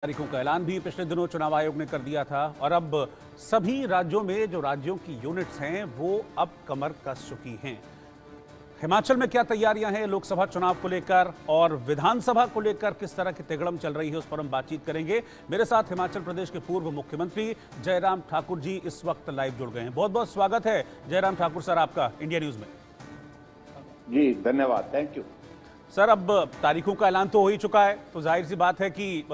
तारीखों का ऐलान भी पिछले दिनों चुनाव आयोग ने कर दिया था और अब सभी राज्यों में जो राज्यों की यूनिट्स हैं वो अब कमर कस चुकी हैं। हिमाचल में क्या तैयारियां हैं लोकसभा चुनाव को लेकर और विधानसभा को लेकर किस तरह की तिगड़म चल रही है उस पर हम बातचीत करेंगे। मेरे साथ हिमाचल प्रदेश के पूर्व मुख्यमंत्री जयराम ठाकुर जी इस वक्त लाइव जुड़ गए हैं। बहुत बहुत स्वागत है जयराम ठाकुर सर आपका इंडिया न्यूज में। जी धन्यवाद, थैंक यू सर। अब तारीखों का ऐलान तो हो ही चुका है तो जाहिर सी बात है कि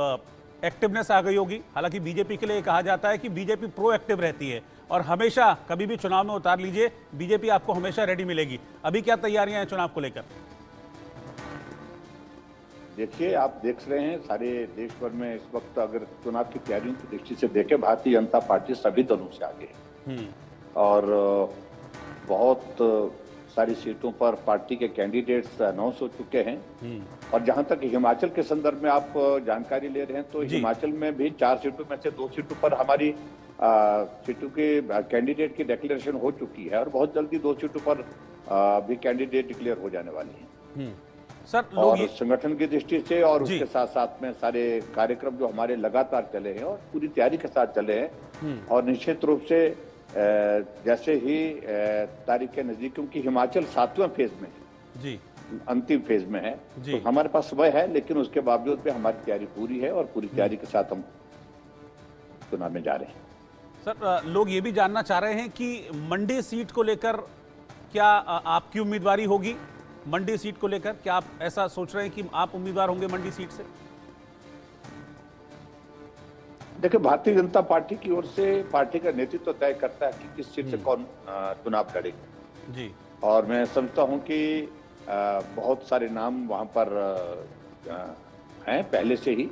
एक्टिवनेस आ गई होगी। हालांकि बीजेपी के लिए कहा जाता है कि बीजेपी प्रो एक्टिव रहती है और हमेशा कभी भी चुनाव में उतार लीजिए बीजेपी आपको हमेशा रेडी मिलेगी। अभी क्या तैयारियां हैं चुनाव को लेकर? देखिए, आप देख रहे हैं सारे देश भर में इस वक्त अगर चुनाव की तैयारियों की दृष्टि से देखें, भारतीय जनता पार्टी सभी दलों से आगे है और बहुत सारी सीटों पर पार्टी के कैंडिडेट्स अनाउंस हो चुके हैं। और जहां तक हिमाचल के संदर्भ में आप जानकारी ले रहे हैं तो हिमाचल में भी 4 सीटों में से 2 सीटों पर हमारी सीटों के कैंडिडेट की डिक्लेरेशन हो चुकी है और बहुत जल्दी 2 सीटों पर भी कैंडिडेट डिक्लेयर हो जाने वाली हैं। सर और संगठन की दृष्टि से और उसके साथ साथ में सारे कार्यक्रम जो हमारे लगातार चले हैं और पूरी तैयारी के साथ चले हैं और निश्चित रूप से जैसे ही तारीख के नजदीक, क्योंकि हिमाचल 7वें फेज में है जी, अंतिम फेज में है, तो हमारे पास समय है, लेकिन उसके बावजूद भी हमारी तैयारी पूरी है और पूरी तैयारी के साथ हम चुनाव में जा रहे हैं। सर लोग ये भी जानना चाह रहे हैं कि मंडी सीट को लेकर क्या आपकी उम्मीदवारी होगी? मंडी सीट को लेकर क्या आप ऐसा सोच रहे हैं कि आप उम्मीदवार होंगे मंडी सीट से? देखिए, भारतीय जनता पार्टी की ओर से पार्टी का नेतृत्व तय करता है कि किस सीट से कौन चुनाव लड़ेगा जी। और मैं समझता हूं कि बहुत सारे नाम वहां पर हैं पहले से ही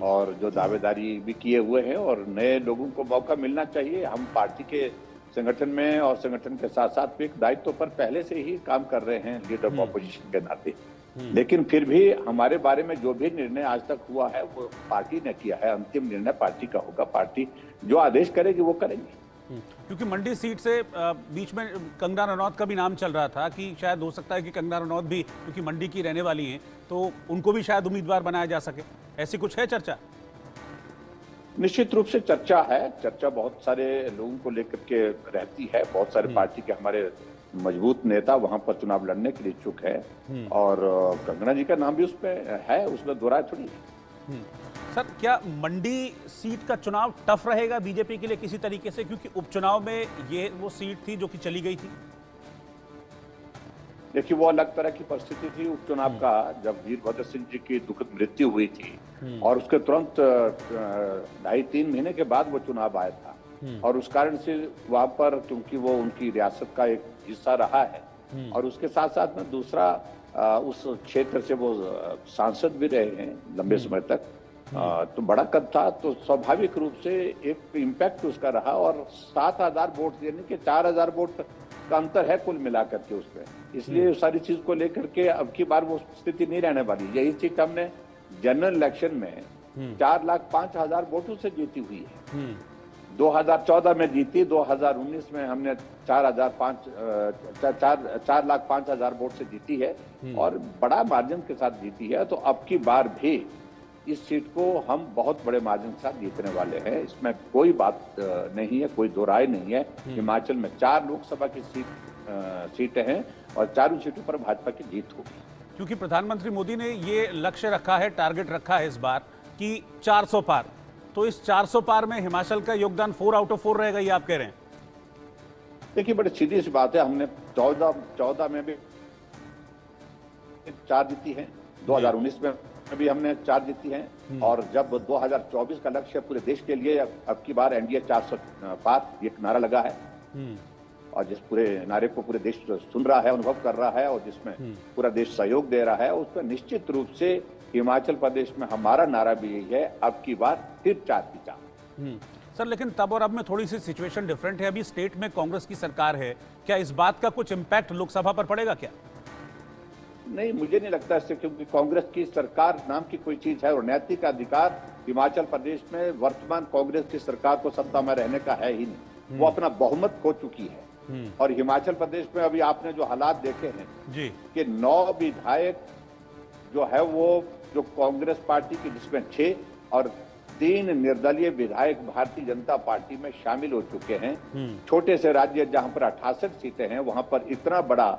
और जो दावेदारी भी किए हुए हैं और नए लोगों को मौका मिलना चाहिए। हम पार्टी के संगठन में और संगठन के साथ साथ एक दायित्व पर पहले से ही काम कर रहे हैं लीडर ऑफ ऑपोजिशन के नाते, लेकिन फिर भी हमारे बारे में जो भी निर्णय आज तक हुआ है वो पार्टी ने किया है। अंतिम निर्णय पार्टी का होगा, पार्टी जो आदेश करेगी वो करेंगे। क्योंकि मंडी सीट से बीच में कंगना रनौत का भी नाम चल रहा था कि शायद हो सकता है कि कंगना रनौत भी क्योंकि मंडी की रहने वाली हैं तो उनको भी शायद उम्मीदवार बनाया जा सके, ऐसी कुछ है चर्चा? निश्चित रूप से चर्चा है, चर्चा बहुत सारे लोगों को लेकर के रहती है। बहुत सारे पार्टी के हमारे मजबूत नेता वहां पर चुनाव लड़ने के लिए इच्छुक है और कंगना जी का नाम भी उसमें है, उसमें दो राय थोड़ी है। सर क्या मंडी सीट का चुनाव टफ रहेगा बीजेपी के लिए किसी तरीके से, क्योंकि उपचुनाव में ये वो सीट थी जो कि चली गई थी? देखिए, वो अलग तरह की परिस्थिति थी उपचुनाव का, जब वीरभद्र सिंह जी की दुखद मृत्यु हुई थी और उसके तुरंत 2.5-3 महीने के बाद वो चुनाव आया था और उस कारण से वहां पर, क्योंकि वो उनकी रियासत का एक हिस्सा रहा है और उसके साथ साथ में दूसरा उस क्षेत्र से वो सांसद भी रहे हैं लंबे समय तक, तो बड़ा कद था, तो स्वाभाविक रूप से एक इम्पैक्ट उसका रहा। और 7,000 वोट देने के 4,000 वोट का अंतर है कुल मिलाकर के उसमें, इसलिए सारी चीज को लेकर के अब की बार वो स्थिति नहीं रहने वाली। यही सीट हमने जनरल इलेक्शन में 4,05,000 वोटों से जीती हुई है। 2014 में जीती, 2019 में हमने 4,05,000 वोट से जीती है और बड़ा मार्जिन के साथ जीती है। तो अब की बार भी इस सीट को हम बहुत बड़े मार्जिन के साथ जीतने वाले हैं, इसमें कोई बात नहीं है, कोई दो राय नहीं है। हिमाचल में 4 लोकसभा की सीटें हैं और चारों सीटों पर भाजपा की जीत होगी। क्योंकि प्रधानमंत्री मोदी ने ये लक्ष्य रखा है, टारगेट रखा है इस बार कि 400 पार, तो इस 400 पार में हिमाचल का योगदान 4 आउट ऑफ 4 रहेगा, ये आप कह रहे हैं? देखिए, बड़ी सीधी सी बात है, हमने 14 में भी 4 जीती है, 2019 में भी हमने 4 जीती हैं और जब 2024 का लक्ष्य पूरे देश के लिए अब की बार एनडीए 400 पार एक नारा लगा है और जिस पूरे नारे को पूरे देश सुन रहा है, अनुभव कर रहा है और जिसमें पूरा देश सहयोग दे रहा है, उस पर निश्चित रूप से हिमाचल प्रदेश में हमारा नारा भी यही है, अब की बार फिर 4 की 4। सर लेकिन तब और अब में थोड़ी सी सिचुएशन डिफरेंट है। अभी स्टेट में कांग्रेस की सरकार है, क्या इस बात का कुछ इम्पैक्ट लोकसभा पर पड़ेगा क्या? नहीं, मुझे नहीं लगता इससे, क्योंकि कांग्रेस की सरकार नाम की कोई चीज है और नैतिक अधिकार हिमाचल प्रदेश में वर्तमान कांग्रेस की सरकार को सत्ता में रहने का है ही नहीं। वो अपना बहुमत खो चुकी है और हिमाचल प्रदेश में अभी आपने जो हालात देखे हैं जी कि 9 विधायक जो है वो जो कांग्रेस पार्टी की, जिसमें 6 और 3 निर्दलीय विधायक भारतीय जनता पार्टी में शामिल हो चुके हैं। छोटे से राज्य जहां पर 68 सीटें हैं, वहां पर इतना बड़ा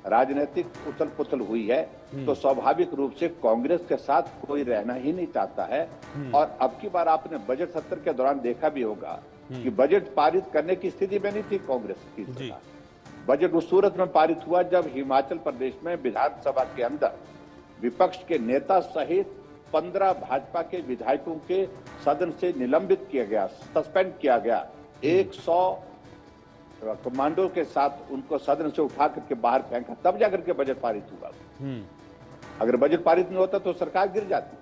राजनीतिक उथल पुथल हुई है, तो स्वाभाविक रूप से कांग्रेस के साथ कोई रहना ही नहीं चाहता है। और अब की बार आपने बजट सत्र के दौरान देखा भी होगा कि बजट पारित करने की स्थिति में नहीं थी कांग्रेस की सरकार। बजट उस सूरत में पारित हुआ जब हिमाचल प्रदेश में विधानसभा के अंदर विपक्ष के नेता सहित 15 भाजपा के विधायकों के सदन से निलंबित किया गया, सस्पेंड किया गया। 100 कमांडो के साथ उनको सदन से उठा करके बाहर फेंका, तब जाकर के बजट पारित हुआ। अगर बजट पारित नहीं होता तो सरकार गिर जाती।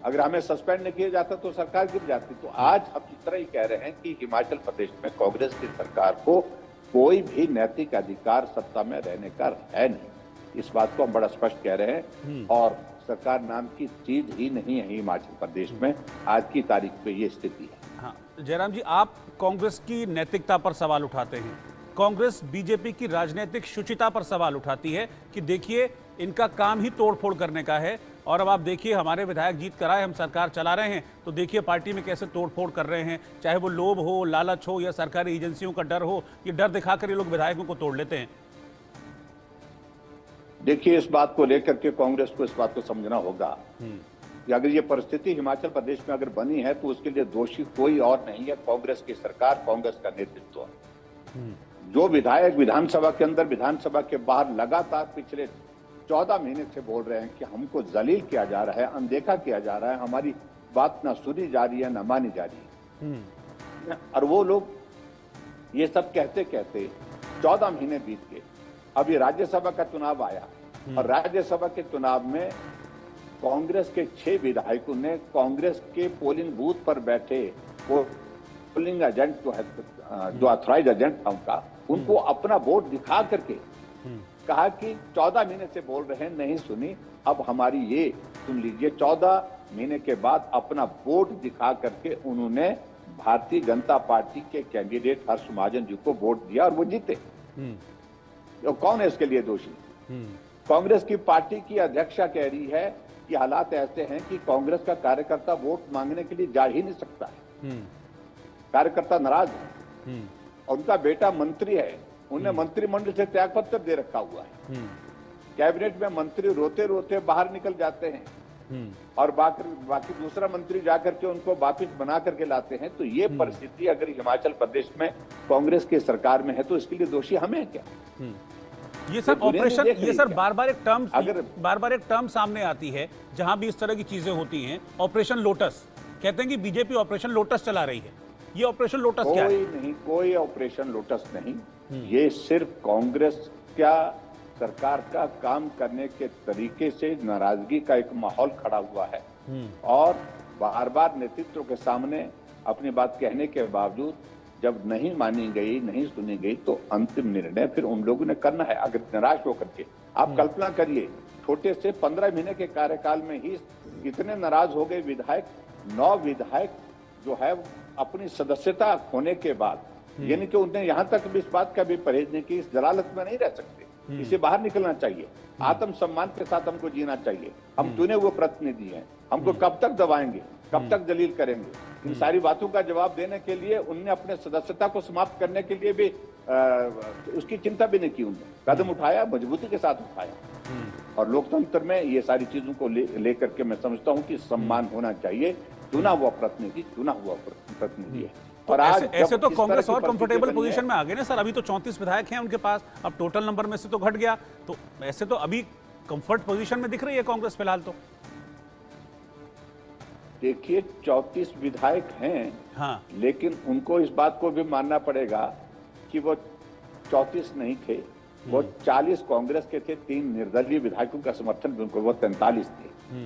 अगर हमें सस्पेंड नहीं किया जाता तो सरकार गिर जाती। तो आज हम इस तरह ही कह रहे हैं कि हिमाचल प्रदेश में कांग्रेस की सरकार को कोई भी नैतिक अधिकार सत्ता में रहने का है नहीं। इस बात को हम बड़ा स्पष्ट कह रहे हैं। और सरकार नाम की चीज ही नहीं है हिमाचल प्रदेश में, आज की तारीख पे ये स्थिति है। हाँ, जयराम जी, आप कांग्रेस की नैतिकता पर सवाल उठाते हैं, कांग्रेस बीजेपी की राजनीतिक शुचिता पर सवाल उठाती है कि देखिए इनका काम ही तोड़फोड़ करने का है, और अब आप देखिए हमारे विधायक जीत कर आए, हम सरकार चला रहे हैं, तो देखिए पार्टी में कैसे तोड़फोड़ कर रहे हैं। चाहे वो लोभ हो, लालच हो या सरकारी एजेंसियों का डर हो, ये डर दिखाकर ये लोग विधायकों को तोड़ लेते हैं। देखिए, इस बात को लेकर के कांग्रेस को इस बात को समझना होगा कि अगर ये परिस्थिति हिमाचल प्रदेश में अगर बनी है तो उसके लिए दोषी कोई और नहीं है, कांग्रेस की सरकार, कांग्रेस का नेतृत्व। जो विधायक विधानसभा के अंदर, विधानसभा के बाहर लगातार पिछले 14 महीने से बोल रहे हैं कि हमको जलील किया जा रहा है, अनदेखा किया जा रहा है, हमारी बात ना सुनी जा रही है ना मानी जा रही है। और वो लोग ये सब कहते कहते 14 महीने बीत गए। अभी राज्यसभा का चुनाव आया और राज्यसभा के चुनाव में कांग्रेस के 6 विधायकों ने कांग्रेस के पोलिंग बूथ पर बैठे पोलिंग एजेंट जो है, जो ऑथराइज एजेंट था उनको अपना वोट दिखा करके कहा कि 14 महीने से बोल रहे हैं, नहीं सुनी, अब हमारी ये सुन लीजिए। 14 महीने के बाद अपना वोट दिखा करके उन्होंने भारतीय जनता पार्टी के कैंडिडेट हर्ष महाजन जी को वोट दिया और वो जीते। तो कौन है इसके लिए दोषी? कांग्रेस की पार्टी की अध्यक्षा कह रही है कि हालात ऐसे हैं कि कांग्रेस का कार्यकर्ता वोट मांगने के लिए जा ही नहीं सकता है, कार्यकर्ता नाराज है। और उनका बेटा मंत्री है, उन्हें मंत्रिमंडल से त्यागपत्र दे रखा हुआ है। कैबिनेट में मंत्री रोते रोते बाहर निकल जाते हैं और बाकी दूसरा मंत्री जाकर के उनको वापिस बना करके लाते हैं। तो ये परिस्थिति अगर हिमाचल प्रदेश में कांग्रेस की सरकार में है तो इसके लिए दोषी हमें है क्या? ये सर ऑपरेशन, ये सर बार बार एक टर्म सामने आती है जहां भी इस तरह की चीजें होती हैं, ऑपरेशन लोटस। कहते हैं कि बीजेपी ऑपरेशन लोटस चला रही है, ये ऑपरेशन लोटस क्या है? नहीं, कोई ऑपरेशन लोटस नहीं। ये सिर्फ कांग्रेस का सरकार का काम करने के तरीके से नाराजगी का एक माहौल खड़ा हुआ है और बार बार नेतृत्व के सामने अपनी बात कहने के बावजूद जब नहीं मानी गई, नहीं सुनी गई, तो अंतिम निर्णय फिर उन लोगों ने करना है। अगर निराश होकर के आप कल्पना करिए, छोटे से 15 महीने के कार्यकाल में ही इतने नाराज हो गए विधायक। 9 विधायक जो है अपनी सदस्यता होने के बाद, यानी कि उन्हें यहां तक भी इस बात का भी परहेज नहीं कि इस जलालत में नहीं रह सकते, इसे बाहर निकलना चाहिए, आत्मसम्मान के साथ हमको जीना चाहिए, हम चुने हुए प्रतिनिधि हैं, हमको कब तक दबाएंगे, कब तक जलील करेंगे? इन सारी बातों का जवाब देने के लिए उनने अपने सदस्यता को समाप्त करने के लिए भी उसकी चिंता भी नहीं की। उन्होंने कदम उठाया, मजबूती के साथ उठाया। और लोकतंत्र में ये सारी चीजों को लेकर के मैं समझता हूं कि सम्मान होना चाहिए। चुना हुआ प्रतिनिधि है। और आज ऐसे तो कांग्रेस और कंफर्टेबल पोजीशन में आ गए ना सर। अभी तो 34 विधायक हैं उनके पास, अब टोटल नंबर में से तो घट गया, तो ऐसे तो अभी कंफर्ट पोजीशन में दिख रही है कांग्रेस फिलहाल। तो देखिए, 34 विधायक हैं, हाँ, लेकिन उनको इस बात को भी मानना पड़ेगा कि वो 34 नहीं थे, वो 40 कांग्रेस के थे, 3 निर्दलीय विधायकों का समर्थन भी उनको, वो 43 थे।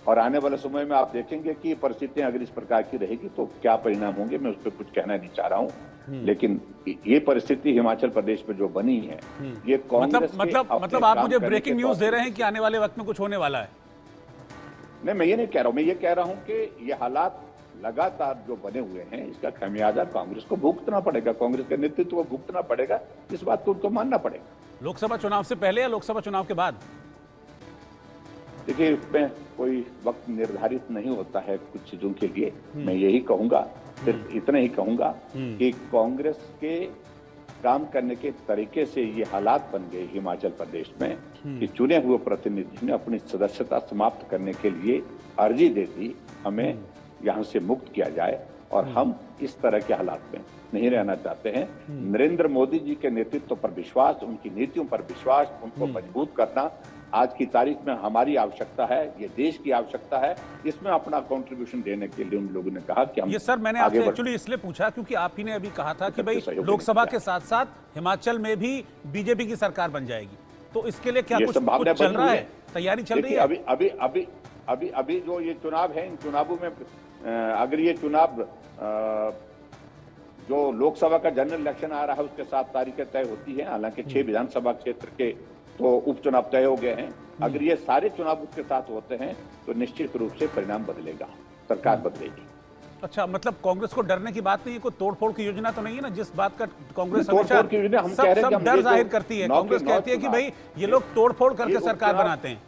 और आने वाले समय में आप देखेंगे कि परिस्थितियां अगर इस प्रकार की रहेगी तो क्या परिणाम होंगे, मैं उस पर कुछ कहना नहीं चाह रहा हूं। लेकिन ये परिस्थिति हिमाचल प्रदेश में जो बनी है, ये कांग्रेस मतलब आप मुझे ब्रेकिंग न्यूज दे रहे हैं कि आने वाले वक्त में कुछ होने वाला है? नहीं, मैं ये नहीं कह रहा हूं, मैं ये कह रहा हूं कि ये हालात लगातार जो बने हुए हैं, इसका खामियाजा कांग्रेस को भुगतना पड़ेगा, कांग्रेस के नेतृत्व को भुगतना पड़ेगा। इस बात को उनको मानना पड़ेगा। लोकसभा चुनाव से पहले या लोकसभा चुनाव के बाद? देखिए, इसमें कोई वक्त निर्धारित नहीं होता है कुछ चीजों के लिए। मैं यही कहूंगा, सिर्फ इतना ही कहूंगा कि कांग्रेस के काम करने के तरीके से ये हालात बन गए हिमाचल प्रदेश में कि चुने हुए प्रतिनिधि ने अपनी सदस्यता समाप्त करने के लिए अर्जी दे दी, हमें यहाँ से मुक्त किया जाए, और हम इस तरह के हालात में नहीं रहना चाहते हैं। नरेंद्र मोदी जी के नेतृत्व पर विश्वास, उनकी नीतियों पर विश्वास, उनको मजबूत करना आज की तारीख में हमारी आवश्यकता है, ये देश की आवश्यकता है। इसमें अपना कंट्रीब्यूशन देने के लिए उन लोगों ने कहा कि हम ये सर मैंने आपसे एक्चुअली इसलिए पूछा क्योंकि आप ही ने अभी कहा था कि भाई लोकसभा के साथ साथ हिमाचल में भी बीजेपी की सरकार बन जाएगी, तो इसके लिए क्या कुछ चल रहा है, तैयारी चल रही है? अभी जो ये चुनाव है, इन चुनावों में अगर ये चुनाव जो लोकसभा का जनरल इलेक्शन आ रहा है उसके 7 तारीखें तय होती है, हालांकि 6 विधानसभा क्षेत्र के तो उपचुनाव तय हो गए हैं। अगर ये सारे चुनाव उसके साथ होते हैं तो निश्चित रूप से परिणाम बदलेगा, सरकार बदलेगी। अच्छा, मतलब कांग्रेस को डरने की बात नहीं है, कोई तोड़फोड़ की योजना तो नहीं है ना, जिस बात का कांग्रेस हमेशा सब डर जाहिर करती है। कांग्रेस कहती है कि भाई ये लोग तोड़फोड़ करके सरकार बनाते हैं।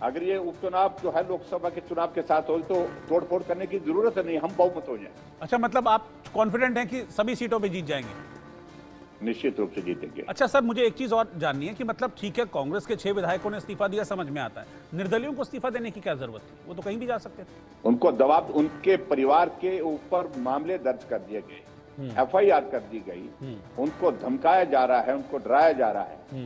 अगर ये उपचुनाव जो है लोकसभा के चुनाव के साथ हो तो तोड़फोड़ करने की जरूरत नहीं, हम बहुमत हो जाए। अच्छा, मतलब आप कॉन्फिडेंट हैं कि सभी सीटों पे जीत जाएंगे? निश्चित रूप से जीतेंगे। अच्छा सर, मुझे एक चीज और जाननी है कि मतलब ठीक है, कांग्रेस के 6 विधायकों ने इस्तीफा दिया, समझ में आता है, निर्दलियों को इस्तीफा देने की क्या जरूरत थी? वो तो कहीं भी जा सकते थे। उनको दबाव, उनके परिवार के ऊपर मामले दर्ज कर दिए गए, FIR कर दी गई, उनको धमकाया जा रहा है, उनको डराया जा रहा है।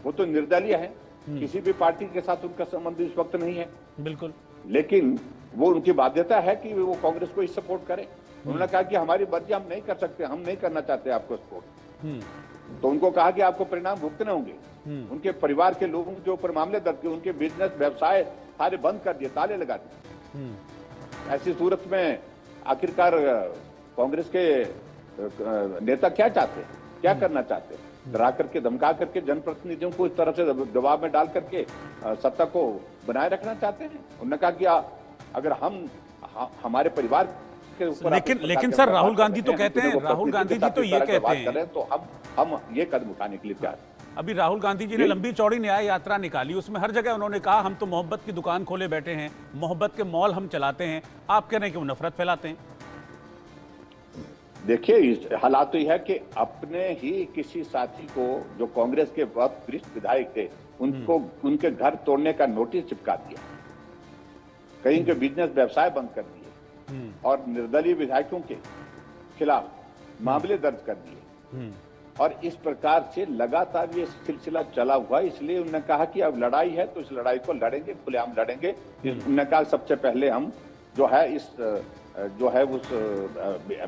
वो तो निर्दलीय है, किसी भी पार्टी के साथ उनका संबंध इस वक्त नहीं है। बिल्कुल। लेकिन वो उनकी बाध्यता है कि वो कांग्रेस को ही सपोर्ट करें। उन्होंने कहा कि हमारी मर्जी हम नहीं कर सकते, हम नहीं करना चाहते आपको सपोर्ट। तो उनको कहा कि आपको परिणाम भुगतने होंगे। उनके परिवार के लोगों के ऊपर मामले दर्ज किए, उनके बिजनेस व्यवसाय सारे बंद कर दिए, ताले लगा दिए। ऐसी सूरत में आखिरकार कांग्रेस के नेता क्या चाहते हैं, क्या करना चाहते हैं? डरा करके, धमका करके जनप्रतिनिधियों को इस तरह से दबाव में डाल करके सत्ता को बनाए रखना चाहते हैं। उन्होंने कहा कि अगर हमारे परिवार के ऊपर, लेकिन सर राहुल गांधी तो कहते हैं, राहुल गांधी जी तो ये कहते हैं, तो हम ये कदम उठाने के लिए तैयार। अभी राहुल गांधी जी ने लंबी चौड़ी न्याय यात्रा निकाली, उसमें हर जगह उन्होंने कहा हम तो मोहब्बत की दुकान खोले बैठे हैं, मोहब्बत के मॉल हम चलाते हैं। आप कह रहे हैं कि वो नफरत फैलाते हैं। देखिए, हालात तो यह है कि अपने ही किसी साथी को, जो कांग्रेस के बहुत वरिष्ठ विधायक थे, उनको उनके घर तोड़ने का नोटिस चिपका दिया, कहीं के बिजनेस व्यवसाय बंद कर दिए, और निर्दलीय विधायकों के खिलाफ मामले दर्ज कर दिए। और इस प्रकार से लगातार ये सिलसिला चला हुआ। इसलिए उन्होंने कहा कि अब लड़ाई है तो इस लड़ाई को लड़ेंगे, खुलेआम लड़ेंगे। उन्होंने कहा सबसे पहले हम जो है उस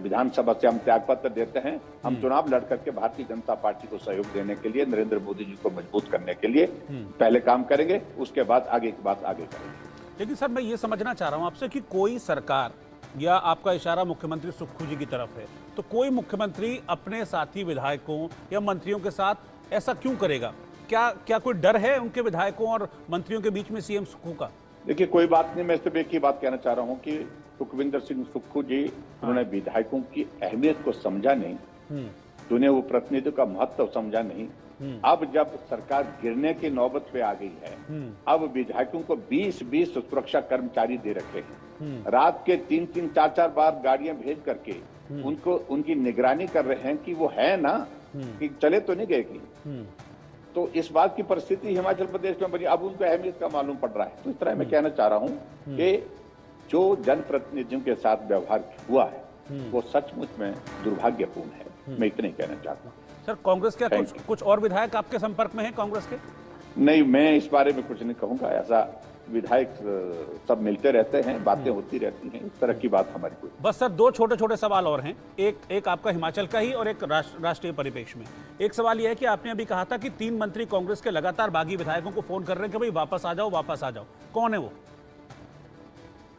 विधानसभा से हम त्यागपत्र देते हैं, हम चुनाव लड़ करके भारतीय जनता पार्टी को सहयोग देने के लिए, नरेंद्र मोदी जी को मजबूत करने के लिए पहले काम करेंगे, उसके बाद आगे की बात आगे करेंगे। लेकिन सर मैं ये समझना चाह रहा हूं आपसे कि कोई सरकार, या आपका इशारा मुख्यमंत्री सुक्खू जी की तरफ है, तो कोई मुख्यमंत्री अपने साथी विधायकों या मंत्रियों के साथ ऐसा क्यों करेगा? क्या कोई डर है उनके विधायकों और मंत्रियों के बीच में सीएम सुक्खू का? देखिए, कोई बात नहीं, मैं सिर्फ एक ही बात कहना चाह रहा हूं कि सुखविंदर सिंह सुक्खू जी, उन्होंने विधायकों की अहमियत को समझा नहीं, चुने हुए प्रतिनिधियों का महत्व समझा नहीं। अब जब सरकार गिरने की नौबत पे आ गई है, अब विधायकों को 20-20 सुरक्षा कर्मचारी दे रखे हैं, रात के 3-3, 4-4 बार गाड़ियां भेज करके उनको, उनकी निगरानी कर रहे हैं कि वो है ना, कि चले तो नहीं गए कहीं। तो इस बात की परिस्थिति हिमाचल प्रदेश में बनी, अब उनको अहमियत का मालूम पड़ रहा है। तो इस तरह मैं कहना चाह रहा हूं कि जो जनप्रतिनिधियों के साथ व्यवहार हुआ है वो सचमुच में दुर्भाग्यपूर्ण है। मैं इतना ही कहना चाहता हूँ। सर कांग्रेस के कुछ और विधायक आपके संपर्क में हैं कांग्रेस के? नहीं, मैं इस बारे में कुछ नहीं कहूंगा। ऐसा विधायक सब मिलते रहते हैं, बातें होती रहती हैं, इस तरह की बात हमारी कोई। बस सर 2 छोटे-छोटे सवाल और हैं, एक आपका हिमाचल का ही और एक राष्ट्रीय परिप्रेक्ष्य में। एक सवाल यह है कि आपने अभी कहा था कि 3 मंत्री कांग्रेस के लगातार बागी विधायकों को फोन कर रहे हैं कि भाई वापस आ जाओ, वापस आ जाओ। कौन है वो?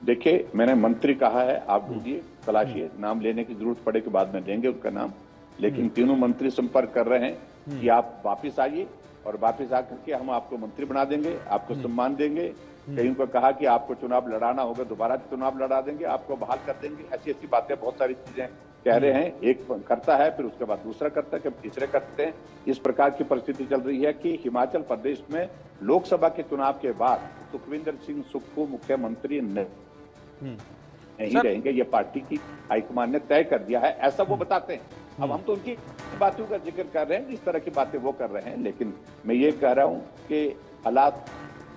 देखिए, मैंने मंत्री कहा है, आप ढूंढिए, तलाशिए, नाम लेने की जरूरत पड़े के बाद में देंगे उनका नाम। लेकिन तीनों मंत्री संपर्क कर रहे हैं कि आप वापिस आइए, और वापिस आकर के हम आपको मंत्री बना देंगे, आपको सम्मान देंगे। कहीं को कहा कि आपको चुनाव लड़ाना होगा, दोबारा चुनाव लड़ा देंगे, आपको बहाल कर देंगे। ऐसी बातें, बहुत सारी चीजें कह रहे हैं, एक करता है फिर उसके बाद दूसरा करता है, फिर तीसरे करते हैं। इस प्रकार की परिस्थिति चल रही है कि हिमाचल प्रदेश में लोकसभा के चुनाव के बाद सुखविंदर सिंह सुक्खू मुख्यमंत्री नहीं रहेंगे। ये पार्टी की हाईकमान ने तय कर दिया है, ऐसा वो बताते हैं। अब हम तो उनकी बातों का जिक्र कर रहे हैं, जिस तरह की बातें वो कर रहे हैं, लेकिन मैं ये कह रहा हूं कि हालात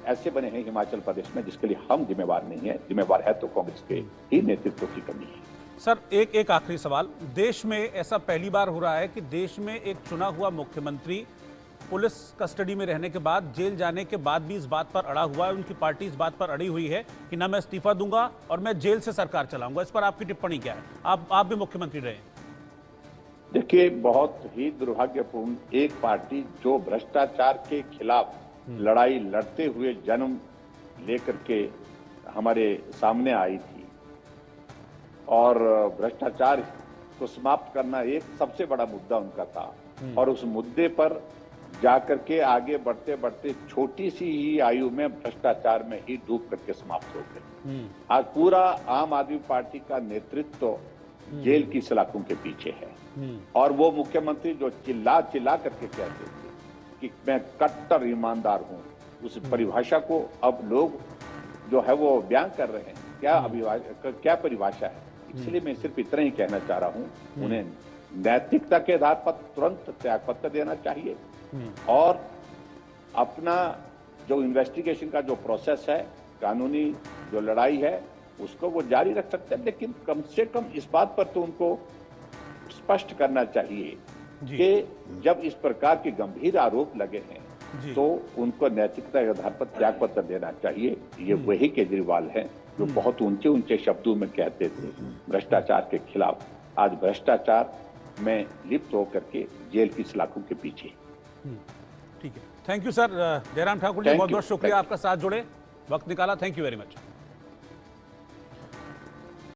ऐसे बने हैं हिमाचल प्रदेश में जिसके लिए हम जिम्मेवार नहीं है। जिम्मेवार है तो कांग्रेस के ही नेतृत्व की कमी है। सर एक आखिरी सवाल, देश में ऐसा पहली बार हो रहा है कि देश में एक चुना हुआ मुख्यमंत्री पुलिस कस्टडी में रहने के बाद, जेल जाने के बाद भी इस बात पर अड़ा हुआ है, उनकी पार्टी इस बात पर अड़ी हुई है कि ना मैं इस्तीफा दूंगा और मैं जेल से सरकार चलाऊंगा। इस पर आपकी टिप्पणी क्या है? आप भी मुख्यमंत्री रहे। देखिए, बहुत ही दुर्भाग्यपूर्ण, एक पार्टी जो भ्रष्टाचार के खिलाफ लड़ाई लड़ते हुए जन्म लेकर के हमारे सामने आई थी और भ्रष्टाचार को समाप्त करना एक सबसे बड़ा मुद्दा उनका था, और उस मुद्दे पर जाकर के आगे बढ़ते बढ़ते छोटी सी ही आयु में भ्रष्टाचार में ही डूब करके समाप्त हो गए। आज पूरा आम आदमी पार्टी का नेतृत्व जेल की सलाखों के पीछे है, और वो मुख्यमंत्री जो चिल्ला चिल्ला करके कहते थे कि मैं कट्टर ईमानदार हूं, उस परिभाषा को अब लोग जो है वो बयान कर रहे हैं। क्या परिभाषा है? इसलिए मैं सिर्फ इतना ही कहना चाह रहा हूं, उन्हें नैतिकता के आधार पर तुरंत त्यागपत्र देना चाहिए और अपना जो इन्वेस्टिगेशन का जो प्रोसेस है, कानूनी जो लड़ाई है, उसको वो जारी रख सकते हैं, लेकिन कम से कम इस बात पर तो उनको स्पष्ट करना चाहिए कि जब इस प्रकार के गंभीर आरोप लगे हैं तो उनको नैतिकता के आधार पर त्यागपत्र देना चाहिए। ये वही केजरीवाल हैं जो बहुत ऊंचे ऊंचे शब्दों में कहते थे भ्रष्टाचार के खिलाफ, आज भ्रष्टाचार में लिप्त होकर के जेल की सलाखों के पीछे। ठीक है, thank you sir. Jairam Thakur ji, बहुत बहुत शुक्रिया, आपका साथ जुड़े, वक्त निकाला, थैंक यू वेरी मच।